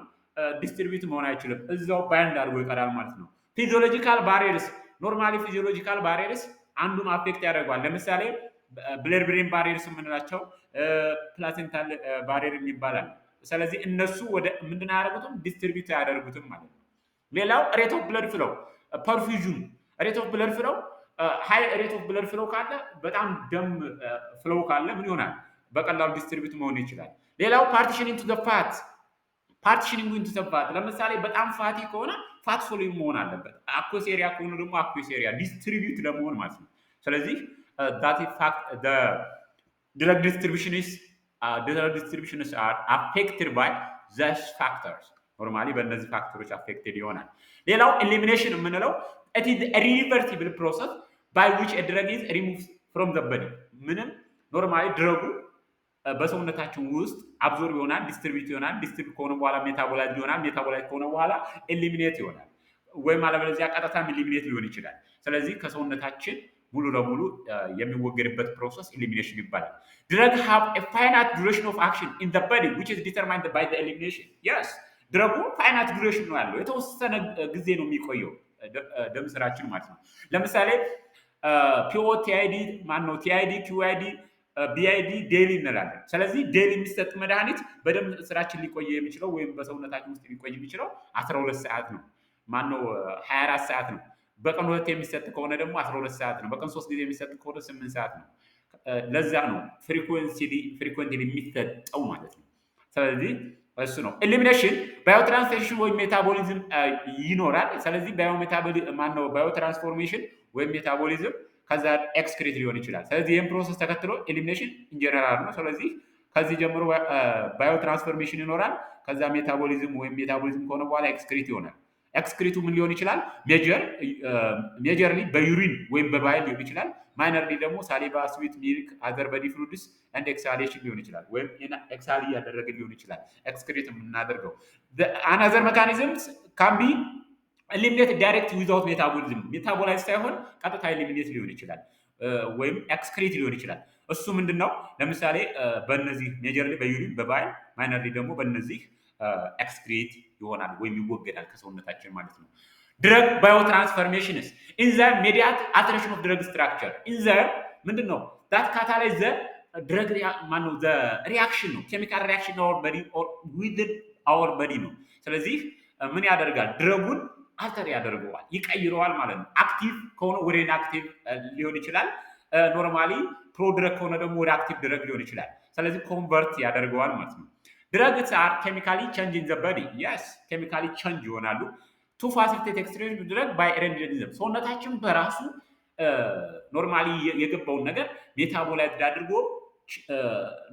ዲስትሪቢዩት መሆን አይችልም፣ እዛው ባይንድ አድርጎ ይቀራል ማለት ነው። ፊዚዮሎጂካል ባሪየርስ፣ ኖርማሊ ፊዚዮሎጂካል ባሪየርስ አንዱን አፌክት ያደርገዋል። ለምሳሌ ብለድ ብሬን ባሪየርስ የምንላቸው ፕላሴንታል ባሪየር ይባላል። ስለዚህ እነሱ ወደ ምንድን አያደርጉትም? ዲስትሪቢዩት አያደርጉትም ማለት ነው። ሌላው ሬት ኦፍ ብለድ ፍሎው ፐርፊውዥን፣ ሬት ኦፍ ብለድ ፍሎው ሃይ ሬት ኦፍ ብለድ ፍሎው ካለ በጣም ደም ፍሎው ካለ ምን ይሆናል? በቀላሉ ዲስትሪቢዩት መሆን ይችላል። ሌላው ፓርቲሽን ኢንቱ ዘ ፋት፣ ፓርቲሽኒንግ ኢንቱ ዘ ፋት። ለምሳሌ በጣም ፋቲ ከሆነ ፋት ሶሉብል መሆን አለበት። አኩስ ኤሪያ ከሆነ ደግሞ አኩስ ኤሪያ ዲስትሪቢዩት ለመሆን ማለት ነው። ስለዚህ that fact the drug distributions are affected by these factors. ኖርማሊ በእነዚህ ፋክተሮች አፌክትድ ይሆናል። ሌላው ኤሊሚኔሽን የምንለው it is a reversible process by which a drug is removed from the body። ምንም ኖርማሊ ድረጉ በሰውነታችን ውስጥ አብዞርብ ይሆናል፣ ዲስትሪቢዩት ይሆናል። ዲስትሪቢዩት ከሆነ በኋላ ሜታቦላይዝ ይሆናል። ሜታቦላይዝ ከሆነ በኋላ ኤሊሚኔት ይሆናል፣ ወይም አለበለዚያ ቀጥታ ኤሊሚኔት ሊሆን ይችላል። ስለዚህ ከሰውነታችን ሙሉ ለሙሉ የሚወገድበት ፕሮሰስ ኤሊሚኔሽን ይባላል። ድረግ ሃቭ ኤ ፋይናይት ዱሬሽን ኦፍ አክሽን ኢን ዘ ቦዲ which is determined by the elimination. yes ድረጉ ፋይናይት ዱሬሽን ነው ያለው፣ የተወሰነ ጊዜ ነው የሚቆየው ደም ስራችን ማለት ነው። ለምሳሌ ፒኦ ቲአይዲ ማነው ቲአይዲ ኪዩአይዲ ቢአይዲ ዴይሊ እንላለን። ስለዚህ ዴይሊ የሚሰጥ መድኃኒት በደም ስራችን ሊቆይ የሚችለው ወይም በሰውነታችን ውስጥ ሊቆይ የሚችለው 12 ሰዓት ነው። ማነው 24 ሰዓት ነው። በቀን 2 የሚሰጥ ከሆነ ደግሞ 12 ሰዓት ነው። በቀን 3 ጊዜ የሚሰጥ ከሆነ 8 ሰዓት ነው። ለዛ ነው ፍሪኩዌንትሊ የሚሰጠው ማለት ነው። ስለዚህ እሱ ነው። ኤሊሚኔሽን ባዮትራንስፎርሜሽን ወይም ሜታቦሊዝም ይኖራል። ስለዚህ ባዮትራንስፎርሜሽን ወይም ሜታቦሊዝም ከዛ ኤክስክሪት ሊሆን ይችላል። ስለዚህ ይህን ፕሮሰስ ተከትሎ ኤሊሚኔሽን ኢንጀነራል ነው። ስለዚህ ከዚህ ጀምሮ ባዮትራንስፎርሜሽን ይኖራል። ከዛ ሜታቦሊዝም ወይም ሜታቦሊዝም ከሆነ በኋላ ኤክስክሪት ይሆናል። ኤክስክሪቱ ምን ሊሆን ይችላል? ሜጀርሊ በዩሪን ወይም በባይል ሊሆን ይችላል። ማይነርሊ ደግሞ ሳሊቫ፣ ስዊት ሚልክ፣ አዘር በዲ ፍሉድስ ኤንድ ኤክሳሌሽን ሊሆን ይችላል። ወይም ኤክሳል እያደረገ ሊሆን ይችላል ኤክስክሪት የምናደርገው። አናዘር ሜካኒዝምስ ካን ቢ ኤሊሚኔት ዳይሬክት ዊዛውት ሜታቦሊዝም፣ ሜታቦላይዝ ሳይሆን ቀጥታ ኤሊሚኔት ሊሆን ይችላል ወይም ኤክስክሪት ሊሆን ይችላል። እሱ ምንድነው? ለምሳሌ በእነዚህ ሜጀርሊ በዩሪን በባይል፣ ማይነርሊ ደግሞ በእነዚህ ኤክስክሪት ይሆናል ወይም ይወገዳል ከሰውነታችን ማለት ነው። ድረግ ባዮትራንስፎርሜሽንስ ኢንዛይም ሜዲያት አልተሬሽን ኦፍ ድረግ ስትራክቸር። ኢንዛይም ምንድነው? ዳት ካታላይዝ ዘ ድረግ ማነው ዘ ሪአክሽን ነው፣ ኬሚካል ሪአክሽን ኦር በዲ ኦር ዊዝን አወር በዲ ነው። ስለዚህ ምን ያደርጋል? ድረጉን አልተር ያደርገዋል፣ ይቀይረዋል ማለት ነው። አክቲቭ ከሆነ ወደ ኢንአክቲቭ ሊሆን ይችላል። ኖርማሊ ፕሮድረግ ከሆነ ደግሞ ወደ አክቲቭ ድረግ ሊሆን ይችላል። ስለዚህ ኮንቨርት ያደርገዋል ማለት ነው። ድረግስ አር ኬሚካሊ ቼንጅ ኢን ዘ ቦዲ የስ ኬሚካሊ ቼንጅ ይሆናሉ ቱ ፋሲሊቴት ኤክስክሪሽን ድረግ ባይ ሬንደሊዝም ሰውነታችን በራሱ ኖርማሊ የገባውን ነገር ሜታቦላይዝድ አድርጎ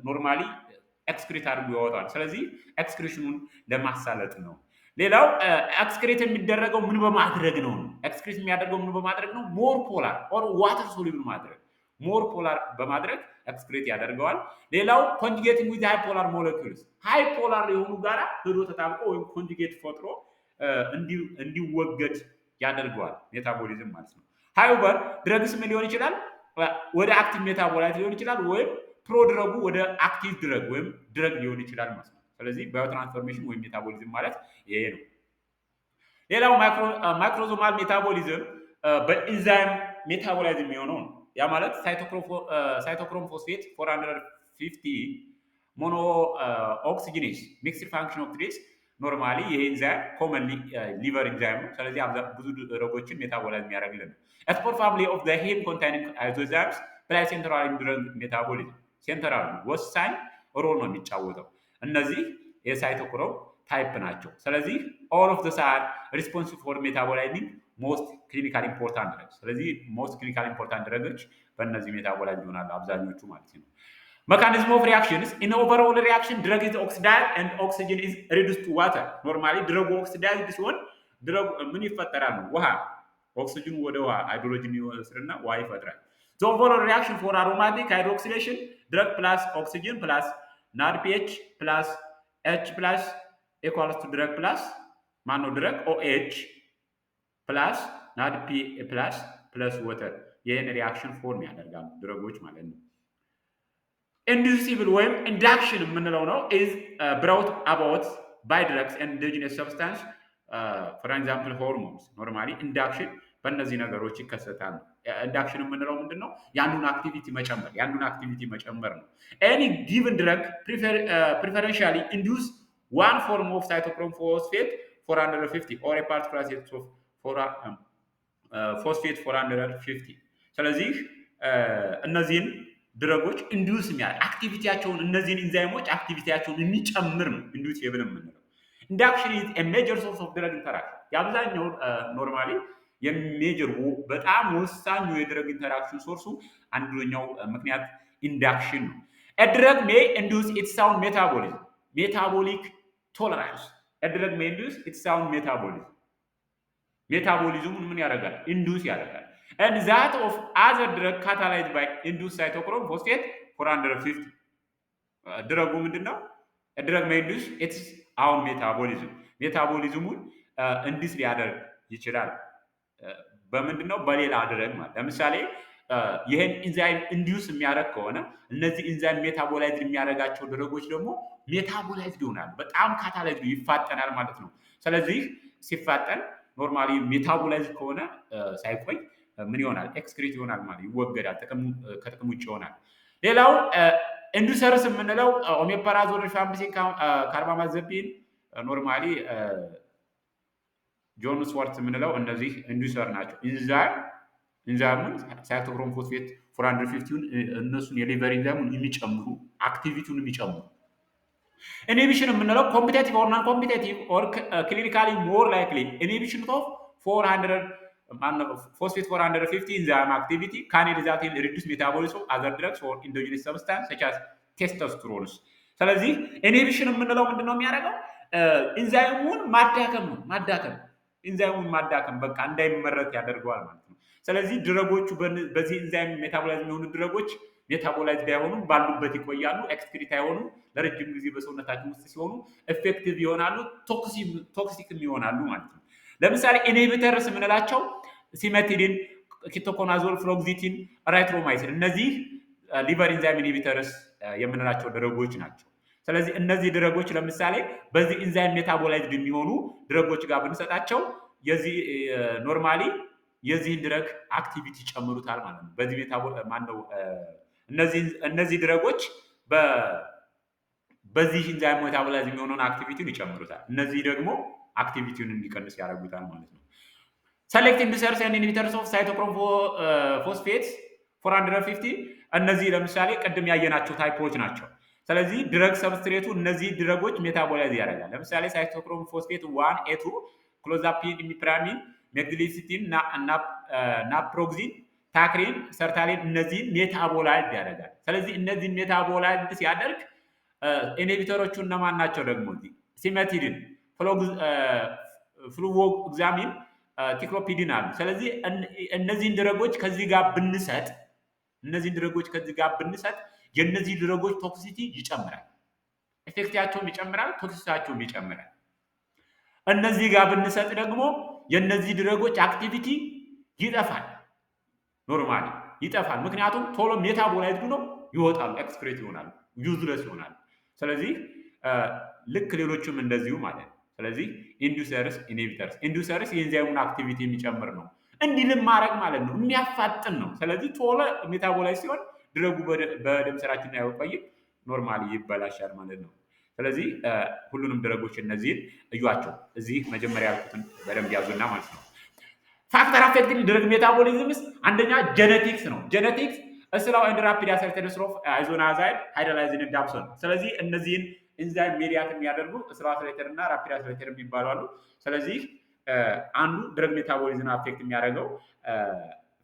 ኖርማሊ ኤክስክሪት አድርጎ ያወጣል። ስለዚህ ኤክስክሪሽኑን ለማሳለጥ ነው። ሌላው ኤክስክሪት የሚደረገው ምን በማድረግ ነው? ኤክስክሪት የሚያደርገው ምን በማድረግ ነው? ሞር ፖላር ኦር ዋተር ሶሉብል ማድረግ ሞር ፖላር በማድረግ ኤክስክሪት ያደርገዋል። ሌላው ኮንጁጌቲንግ ዊዝ ሃይ ፖላር ሞለኪውልስ ሃይ ፖላር የሆኑ ጋራ ሄዶ ተጣብቆ ወይም ኮንጁጌት ፈጥሮ እንዲወገድ ያደርገዋል ሜታቦሊዝም ማለት ነው። ሃይበር ድረግስ ምን ሊሆን ይችላል? ወደ አክቲቭ ሜታቦላይት ሊሆን ይችላል ወይም ፕሮድረጉ ወደ አክቲቭ ድረግ ወይም ድረግ ሊሆን ይችላል ማለት ነው። ስለዚህ ባዮትራንስፎርሜሽን ወይም ሜታቦሊዝም ማለት ይሄ ነው። ሌላው ማይክሮዞማል ሜታቦሊዝም በኢንዛይም ሜታቦላይዝ የሚሆነው ነው። ያ ማለት ሳይቶክሮም ፎስፌት 450 ሞኖ ኦክሲጂኔስ ሚክስድ ፋንክሽን ኦፍ ዲስ ኖርማሊ ይሄ ኢንዛይም ኮመንሊ ሊቨር ኢንዛይም ነው። ስለዚህ ብዙ ድረጎችን ሜታቦላይዝ የሚያደርግልን ነው። ስፖር ፋሚሊ ኦፍ ዘ ሄም ኮንቴኒንግ አይዞዛይምስ ፕላይ ሴንትራል ድረግ ሜታቦሊዝም ሴንትራል ወሳኝ ሮል ነው የሚጫወተው። እነዚህ የሳይቶክሮም ታይፕ ናቸው። ስለዚህ ኦል ኦፍ ዘ ሳር ሪስፖንሲቭ ፎር ሜታቦላይዚንግ ሞስት ክሊኒካል ኢምፖርታንት ድረግ። ስለዚህ ሞስት ክሊኒካል ኢምፖርታንት ድረጎች በእነዚህ ሜታቦላይዝ ይሆናሉ አብዛኞቹ ማለት ነው። Mechanism of reactions in overall reaction drug is oxidized and oxygen is reduced to water. Normally drug oxidized ሲሆን ድረግ ምን ይፈጠራል? ውሃ ኦክሲጅን ወደ ውሃ ሃይድሮጅን ይወስድና ውሃ ይፈጥራል። The overall reaction for aromatic hydroxylation drug plus oxygen plus NADPH plus H plus equals to drug plus ማነው ድረግ OH plus NADP plus water ይህን ሪያክሽን ፎርም ያደርጋሉ ድረጎች ማለት ነው። ኢንዱሲብል ወይም ኢንዳክሽን የምንለው ነው is brought about by drugs and endogenous substance for example hormones ኖርማሊ ኢንዳክሽን በእነዚህ ነገሮች ይከሰታል። ኢንዳክሽን የምንለው ምንድን ነው? ያንዱን አክቲቪቲ መጨመር ነው። any given drug preferentially induce one form of cytochrome phosphate 450 or a particular set of phosphate 450 ስለዚህ እነዚህን ድረጎች ኢንዱስ የሚያደርግ አክቲቪቲያቸውን እነዚህን ኢንዛይሞች አክቲቪቲያቸውን የሚጨምር ነው ኢንዱሲብል የምንለው። ኢንዳክሽን ኢዝ ኤ ሜጀር ሶርስ ኦፍ ድረግ ኢንተራክሽን የአብዛኛው ኖርማሊ የሜጀር በጣም ወሳኙ የድረግ ኢንተራክሽን ሶርሱ አንደኛው ምክንያት ኢንዳክሽን ነው። ኤ ድረግ ሜይ ኢንዱስ ኢትስ ኦውን ሜታቦሊዝም ሜታቦሊክ ቶለራንስ ኤ ድረግ ሜይ ኢንዱስ ኢትስ ኦውን ሜታቦሊዝሙን ምን ያደርጋል? ኢንዱስ ያደርጋል። and that of other drug catalyzed by induced cytochrome phosphate 450 ድረጉ ምንድነው? ድረግ may induce its own ሜታቦሊዝሙን እንዲስ ሊያደርግ ይችላል። በምንድነው? በሌላ ድረግ ማለት ለምሳሌ ይሄን ኢንዛይም ኢንዲዩስ የሚያደርግ ከሆነ እነዚህ ኢንዛይም ሜታቦላይዝድ የሚያደርጋቸው ድረጎች ደግሞ ሜታቦላይዝድ ይሆናል። በጣም ካታላይዝድ ይፋጠናል ማለት ነው። ስለዚህ ሲፋጠን ኖርማሊ ሜታቦላይዝድ ከሆነ ሳይቆይ ምን ይሆናል? ኤክስክሪት ይሆናል ማለት ይወገዳል፣ ከጥቅም ውጭ ይሆናል። ሌላው ኢንዱሰርስ የምንለው ኦሜፓራዞል፣ ሪፋምፒሲን፣ ካርባማዘፒን ኖርማሊ ጆን ስዋርት የምንለው እነዚህ ኢንዱሰር ናቸው። ኢንዛይሙን ሳይቶክሮም ፎስፌት 450ን እነሱን የሊቨር ኢንዛይሙን የሚጨምሩ አክቲቪቲውን የሚጨምሩ። ኢንሂቢሽን የምንለው ኮምፒቲቲቭ ኦር ናን ኮምፒቲቲቭ ኦር ክሊኒካሊ ሞር ላይክሊ ኢንሂቢሽን ኦፍ 400 phosphate 450 enzyme activity can result in reduced metabolism of other drugs or endogenous substance such as testosterone. ስለዚህ ኢንሂቢሽን የምንለው ምንድነው የሚያደርገው? ኢንዛይሙን ማዳከም በቃ እንዳይመረት ያደርገዋል ማለት ነው። ስለዚህ ድረጎቹ በዚህ ኢንዛይም ሜታቦላይዝ የሚሆኑ ድረጎች ሜታቦላይዝድ አይሆኑም፣ ባሉበት ይቆያሉ፣ ኤክስክሪት አይሆኑም። ለረጅም ጊዜ በሰውነታችን ውስጥ ሲሆኑ ኤፌክቲቭ ይሆናሉ፣ ቶክሲክም ይሆናሉ ማለት ነው። ለምሳሌ ኢንሂቢተርስ የምንላቸው ሲሜቲዲን፣ ኪቶኮናዞል፣ ፍሎግዚቲን፣ ራይትሮማይሲን እነዚህ ሊቨር ኢንዛይም ኢንሂቢተርስ የምንላቸው ድረጎች ናቸው። ስለዚህ እነዚህ ድረጎች ለምሳሌ በዚህ ኢንዛይም ሜታቦላይዝድ የሚሆኑ ድረጎች ጋር ብንሰጣቸው የዚህ ኖርማሊ የዚህን ድረግ አክቲቪቲ ጨምሩታል ማለት ነው። በዚህ እነዚህ ድረጎች በዚህ ኢንዛይም ሜታቦላይዝድ የሚሆነውን አክቲቪቲውን ይጨምሩታል። እነዚህ ደግሞ አክቲቪቲውን እንዲቀንስ ያደርጉታል ማለት ነው። ሰሌክት ኢንዱሰርስ ኤንድ ኢንሂቢተርስ ኦፍ ሳይቶክሮም ፎስፌትስ 450 እነዚህ ለምሳሌ ቅድም ያየናቸው ታይፖች ናቸው። ስለዚህ ድረግ ሰብስትሬቱ እነዚህ ድረጎች ሜታቦላይዝ ያደርጋል። ለምሳሌ ሳይቶክሮም ፎስፌት 1 ኤ2 ክሎዛፒን ኢሚፕራሚን ሜግሊሲቲን ናፕሮግዚን ታክሪን ሰርታሊን እነዚህን ሜታቦላይዝ ያደርጋል። ስለዚህ እነዚህን ሜታቦላይዝ ሲያደርግ ኢንሂቢተሮቹ እነማን ናቸው? ደግሞ ሲሜቲድን ፍሉቮግዛሚን ቲክሎፒዲን አሉ። ስለዚህ እነዚህን ድረጎች ከዚህ ጋር ብንሰጥ የእነዚህ ድረጎች ቶክሲሲቲ ይጨምራል። ኤፌክቲያቸውም ይጨምራል፣ ቶክሲሲቲያቸውም ይጨምራል። እነዚህ ጋር ብንሰጥ ደግሞ የእነዚህ ድረጎች አክቲቪቲ ይጠፋል፣ ኖርማሊ ይጠፋል። ምክንያቱም ቶሎ ሜታቦላይዝድ ነው ይወጣሉ፣ ኤክስክሬት ይሆናሉ፣ ዩዝለስ ይሆናሉ። ስለዚህ ልክ ሌሎችም እንደዚሁ ማለት ነው። ስለዚህ ኢንዱሰርስ ኢንሂቢተርስ የኢንዛይሙን አክቲቪቲ የሚጨምር ነው። እንዲልም ማድረግ ማለት ነው፣ የሚያፋጥን ነው። ስለዚህ ቶሎ ሜታቦላይዝ ሲሆን ድረጉ በደም ስራችን ላይ አይቆይም፣ ኖርማሊ ይበላሻል ማለት ነው። ስለዚህ ሁሉንም ድረጎች እነዚህን እዩዋቸው። እዚህ መጀመሪያ ያልኩትን በደንብ ያዙና ማለት ነው። ፋክተር አፌክቲንግ ድረግ ሜታቦሊዝምስ አንደኛ ጄኔቲክስ ነው። ጄኔቲክስ ስላው ኤንድ ራፒድ አሰርቴሽን ኦፍ አይዞናዛይድ ሃይድሮላይዝን ዳፕሶን። ስለዚህ እነዚህን ኢንዛይም ሜዲያት የሚያደርጉ ስላው አክሰሌሬተር እና ራፒድ አክሰሌሬተር የሚባሉ አሉ። ስለዚህ አንዱ ድረግ ሜታቦሊዝም አፌክት የሚያደርገው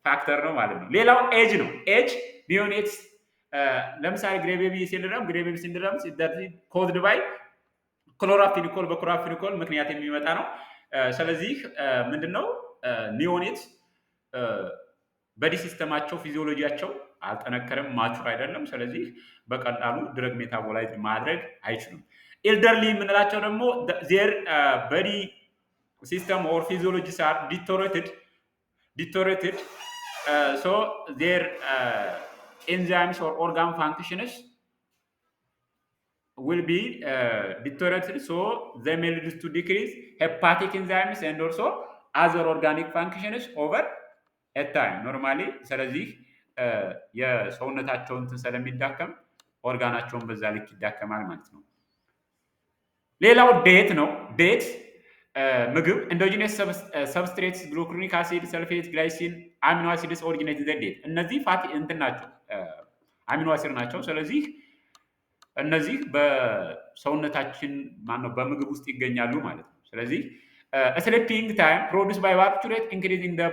ፋክተር ነው ማለት ነው። ሌላው ኤጅ ነው። ኤጅ ኒዮኔትስ ለምሳሌ ግሬቤቢ ሲንድረም ኮዝድ ባይ ክሎራፊኒኮል በክሎራፊኒኮል ምክንያት የሚመጣ ነው። ስለዚህ ምንድነው ኒዮኔትስ በዲ ሲስተማቸው ፊዚዮሎጂያቸው አልጠነከረም፣ ማቹር አይደለም። ስለዚህ በቀላሉ ድረግ ሜታቦላይዝ ማድረግ አይችሉም። ኤልደርሊ የምንላቸው ደግሞ ዜር በዲ ሲስተም ኦር ፊዚዮሎጂስ አር ዲቶሬትድ ሶ ዜር enzymes or organ functions will be deteriorated, so they may lead to decrease hepatic enzymes and also other organic functions over a time normally። ስለዚህ የሰውነታቸውን ስለሚዳከም ኦርጋናቸውን በዛ ልክ ይዳከማል ማለት ነው። ሌላው ዴት ነው። ዴት ምግብ ኢንዶጂነስ ሰብስትሬትስ ግሉኮኒክ አሲድ፣ ሰልፌት፣ ግላይሲን፣ አሚኖ አሲድስ ኦሪጂኔት ዘ ዴት። እነዚህ ፋቲ እንትን ናቸው፣ አሚኖ አሲድ ናቸው። ስለዚህ እነዚህ በሰውነታችን ማነው በምግብ ውስጥ ይገኛሉ ማለት ነው። ስለዚህ ስሊፒንግ ታይም ፕሮዲውስ ባይ ባርቢቱሬት ኢንክሪዚንግ ዘ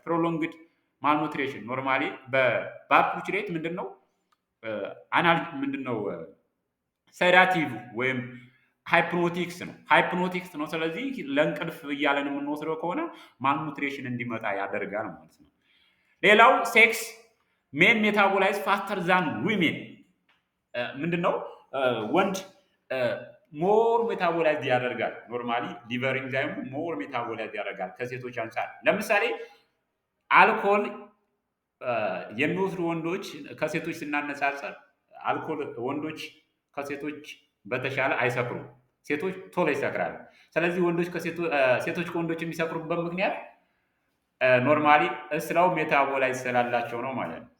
ፕሮሎንግድ ማልኑትሪሽን። ኖርማሊ በባርቢቱሬት ምንድነው ምንድነው ሴዳቲቭ ወይም ሃይፕኖቲክስ ነው። ስለዚህ ለእንቅልፍ እያለን የምንወስደው ከሆነ ማልኑትሪሽን እንዲመጣ ያደርጋል ማለት ነው። ሌላው ሴክስ ሜን ሜታቦላይዝ ፋስተር ዛን ዊሜን። ምንድነው ወንድ ሞር ሜታቦላይዝ ያደርጋል። ኖርማሊ ሊቨር ኢንዛይሙ ሞር ሜታቦላይዝ ያደርጋል ከሴቶች አንጻር። ለምሳሌ አልኮል የሚወስዱ ወንዶች ከሴቶች ስናነጻጸር አልኮል ወንዶች ከሴቶች በተሻለ አይሰክሩም። ሴቶች ቶሎ ይሰክራሉ። ስለዚህ ሴቶች ከወንዶች የሚሰክሩበት ምክንያት ኖርማሊ ስራው ሜታቦላይዝ ስላላቸው ነው ማለት ነው።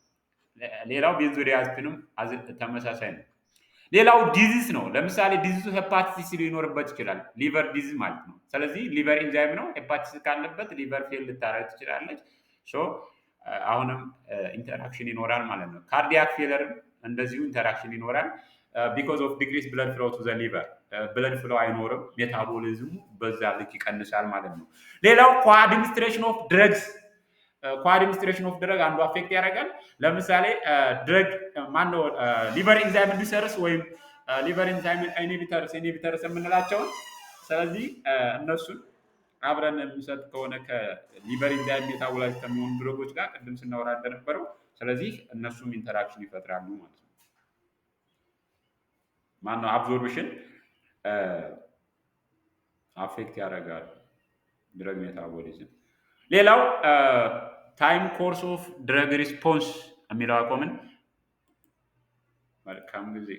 ሌላው ቤንዞዲያዝፒንም ተመሳሳይ ነው። ሌላው ዲዚዝ ነው። ለምሳሌ ዲዚዙ ሄፓቲቲስ ሊኖርበት ይችላል፣ ሊቨር ዲዚዝ ማለት ነው። ስለዚህ ሊቨር ኢንዛይም ነው። ሄፓቲቲስ ካለበት ሊቨር ፌል ልታረግ ትችላለች። አሁንም ኢንተራክሽን ይኖራል ማለት ነው። ካርዲያክ ፌለርም እንደዚሁ ኢንተራክሽን ይኖራል። ቢኮዝ ኦፍ ዲክሪስ ብለድ ፍሎ ቱ ዘ ሊቨር፣ ብለድ ፍሎ አይኖርም፣ ሜታቦሊዝሙ በዛ ልክ ይቀንሳል ማለት ነው። ሌላው ኮአድሚኒስትሬሽን ኦፍ ድረግስ አንዱ አፌክት ያደርጋል። ለምሳሌ ድረግ ማነው ሊቨር ኢንዛይም ኢንዱሰርስ ወይም ሊቨር ኢንዛይም ኢንሂቢተርስ የምንላቸውን። ስለዚህ እነሱን አብረን የሚሰጥ ከሆነ ከሊቨር ኢንዛይም ሜታቦላይዝ ከሚሆኑ ድረጎች ጋር ቅድም ስናወራ እንደነበረው፣ ስለዚህ እነሱም ኢንተራክሽን ይፈጥራሉ ማለት ነው። ማነው አብዞርብሽን አፌክት ያደርጋል ድረግ ሜታቦሊዝም። ሌላው ታይም ኮርስ ኦፍ ድረግ ሪስፖንስ የሚለው አቆምን። መልካም ጊዜ